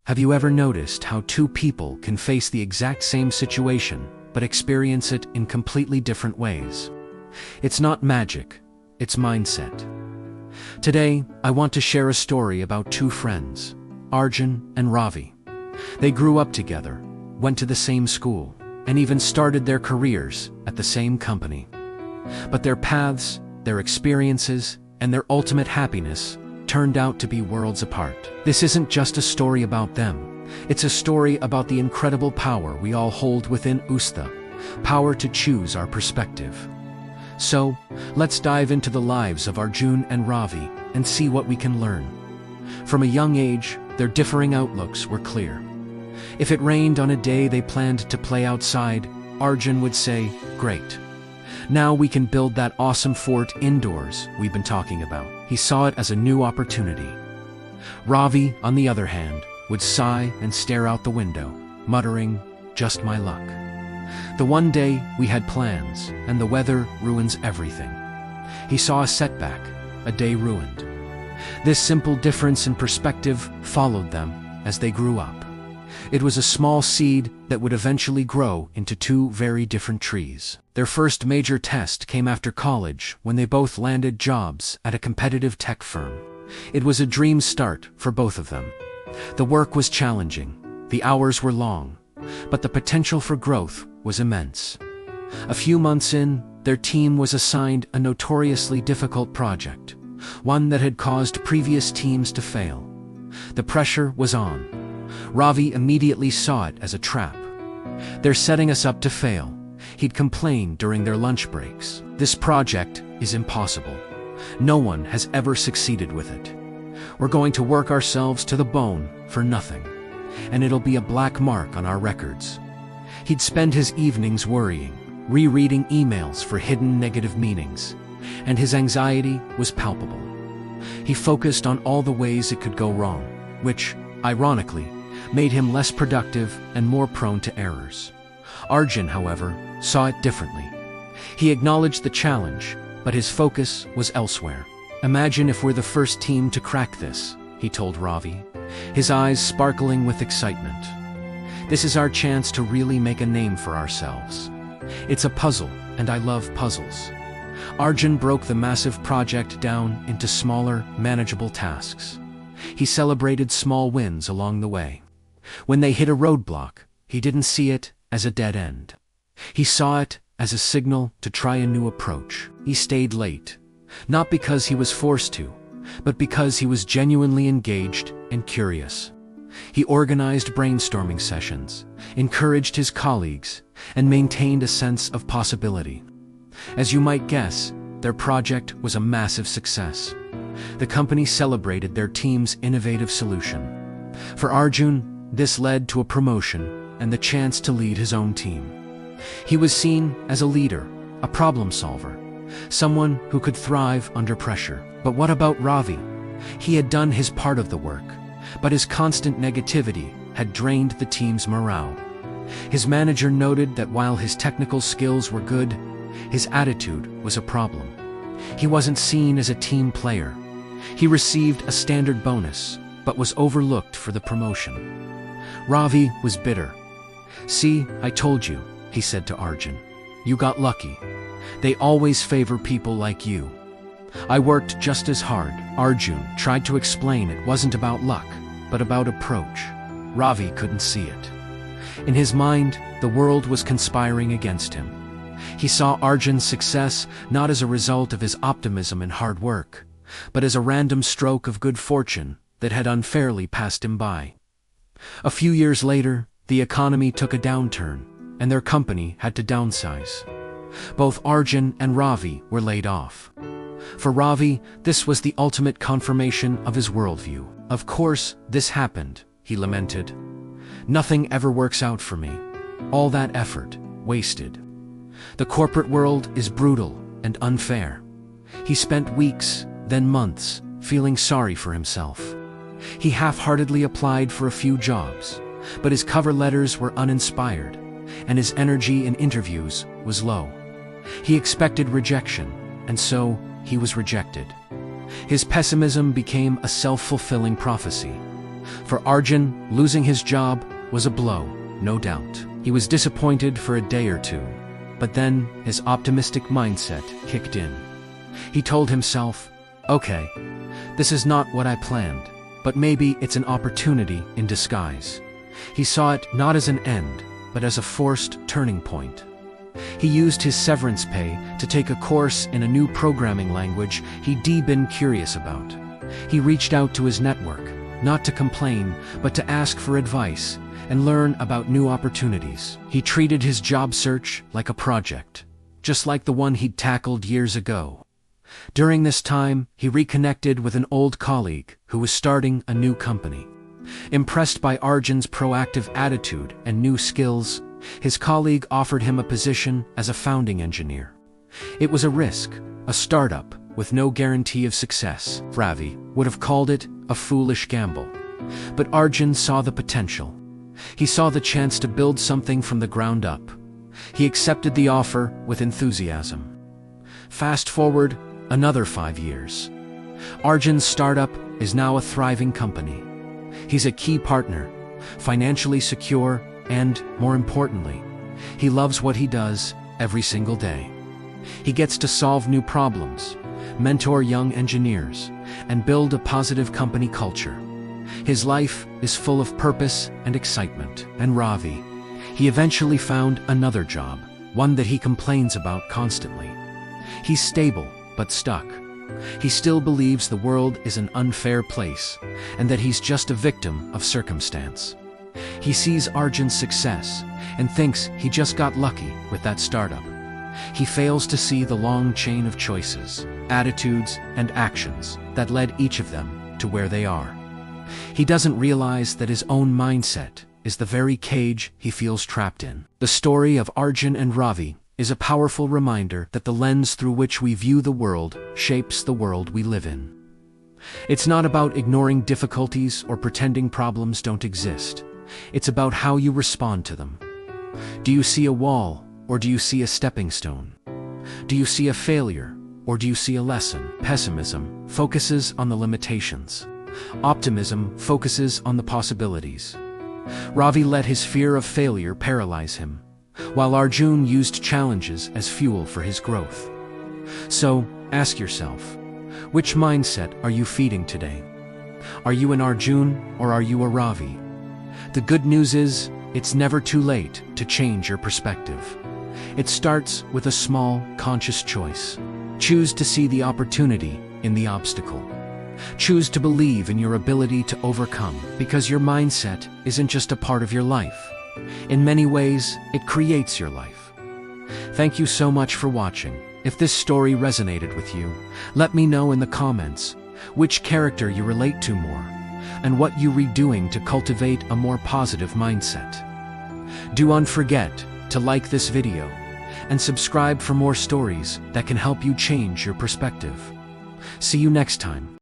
Have you ever noticed how two people can face the exact same situation, but experience it in completely different ways? It's not magic, it's mindset. Today, I want to share a story about two friends, Arjun and Ravi. They grew up together, went to the same school, and even started their careers at the same company. But their paths, their experiences, and their ultimate happiness turned out to be worlds apart. This isn't just a story about them. It's a story about the incredible power we all hold within us, the power to choose our perspective. So, let's dive into the lives of Arjun and Ravi and see what we can learn. From a young age, their differing outlooks were clear. If it rained on a day they planned to play outside, Arjun would say, "Great. Now we can build that awesome fort indoors we've been talking about." He saw it as a new opportunity. Ravi, on the other hand, would sigh and stare out the window, muttering, "Just my luck. The one day we had plans, and the weather ruins everything." He saw a setback, a day ruined. This simple difference in perspective followed them as they grew up. It was a small seed that would eventually grow into two very different trees. Their first major test came after college when they both landed jobs at a competitive tech firm. It was a dream start for both of them. The work was challenging, the hours were long, but the potential for growth was immense. A few months in, their team was assigned a notoriously difficult project, one that had caused previous teams to fail. The pressure was on. Ravi immediately saw it as a trap. "They're setting us up to fail," he'd complain during their lunch breaks. "This project is impossible. No one has ever succeeded with it. We're going to work ourselves to the bone for nothing, and it'll be a black mark on our records." He'd spend his evenings worrying, rereading emails for hidden negative meanings, and his anxiety was palpable. He focused on all the ways it could go wrong, which, ironically, made him less productive and more prone to errors. Arjun, however, saw it differently. He acknowledged the challenge, but his focus was elsewhere. "Imagine if we're the first team to crack this," he told Ravi, his eyes sparkling with excitement. "This is our chance to really make a name for ourselves. It's a puzzle, and I love puzzles." Arjun broke the massive project down into smaller, manageable tasks. He celebrated small wins along the way. When they hit a roadblock, he didn't see it as a dead end. He saw it as a signal to try a new approach. He stayed late, not because he was forced to, but because he was genuinely engaged and curious. He organized brainstorming sessions, encouraged his colleagues, and maintained a sense of possibility. As you might guess, their project was a massive success. The company celebrated their team's innovative solution. For Arjun, this led to a promotion and the chance to lead his own team. He was seen as a leader, a problem solver, someone who could thrive under pressure. But what about Ravi? He had done his part of the work, but his constant negativity had drained the team's morale. His manager noted that while his technical skills were good, his attitude was a problem. He wasn't seen as a team player. He received a standard bonus, but was overlooked for the promotion. Ravi was bitter. "See, I told you," he said to Arjun. "You got lucky. They always favor people like you. I worked just as hard." Arjun tried to explain it wasn't about luck, but about approach. Ravi couldn't see it. In his mind, the world was conspiring against him. He saw Arjun's success not as a result of his optimism and hard work, but as a random stroke of good fortune that had unfairly passed him by. A few years later, the economy took a downturn, and their company had to downsize. Both Arjun and Ravi were laid off. For Ravi, this was the ultimate confirmation of his worldview. "Of course, this happened," he lamented. "Nothing ever works out for me. All that effort, wasted. The corporate world is brutal and unfair." He spent weeks, then months, feeling sorry for himself. He half-heartedly applied for a few jobs, but his cover letters were uninspired, and his energy in interviews was low. He expected rejection, and so he was rejected. His pessimism became a self-fulfilling prophecy. For Arjun, losing his job was a blow, no doubt. He was disappointed for a day or two, but then his optimistic mindset kicked in. He told himself, "Okay, this is not what I planned, but maybe it's an opportunity in disguise." He saw it not as an end, but as a forced turning point. He used his severance pay to take a course in a new programming language he'd been curious about. He reached out to his network, not to complain, but to ask for advice and learn about new opportunities. He treated his job search like a project, just like the one he'd tackled years ago. During this time, he reconnected with an old colleague who was starting a new company. Impressed by Arjun's proactive attitude and new skills, his colleague offered him a position as a founding engineer. It was a risk, a startup with no guarantee of success. Ravi would have called it a foolish gamble. But Arjun saw the potential. He saw the chance to build something from the ground up. He accepted the offer with enthusiasm. Fast forward another 5 years. Arjun's startup is now a thriving company. He's a key partner, financially secure, and, more importantly, he loves what he does every single day. He gets to solve new problems, mentor young engineers, and build a positive company culture. His life is full of purpose and excitement. And Ravi, he eventually found another job, one that he complains about constantly. He's stable, but stuck. He still believes the world is an unfair place, and that he's just a victim of circumstance. He sees Arjun's success and thinks he just got lucky with that startup. He fails to see the long chain of choices, attitudes, and actions that led each of them to where they are. He doesn't realize that his own mindset is the very cage he feels trapped in. The story of Arjun and Ravi is a powerful reminder that the lens through which we view the world shapes the world we live in. It's not about ignoring difficulties or pretending problems don't exist. It's about how you respond to them. Do you see a wall, or do you see a stepping stone? Do you see a failure, or do you see a lesson? Pessimism focuses on the limitations. Optimism focuses on the possibilities. Ravi let his fear of failure paralyze him, while Arjun used challenges as fuel for his growth. So, ask yourself, which mindset are you feeding today? Are you an Arjun or are you a Ravi? The good news is, it's never too late to change your perspective. It starts with a small, conscious choice. Choose to see the opportunity in the obstacle. Choose to believe in your ability to overcome, because your mindset isn't just a part of your life. In many ways, it creates your life. Thank you so much for watching. If this story resonated with you, let me know in the comments which character you relate to more, and what you're redoing to cultivate a more positive mindset. Do not forget to like this video and subscribe for more stories that can help you change your perspective. See you next time.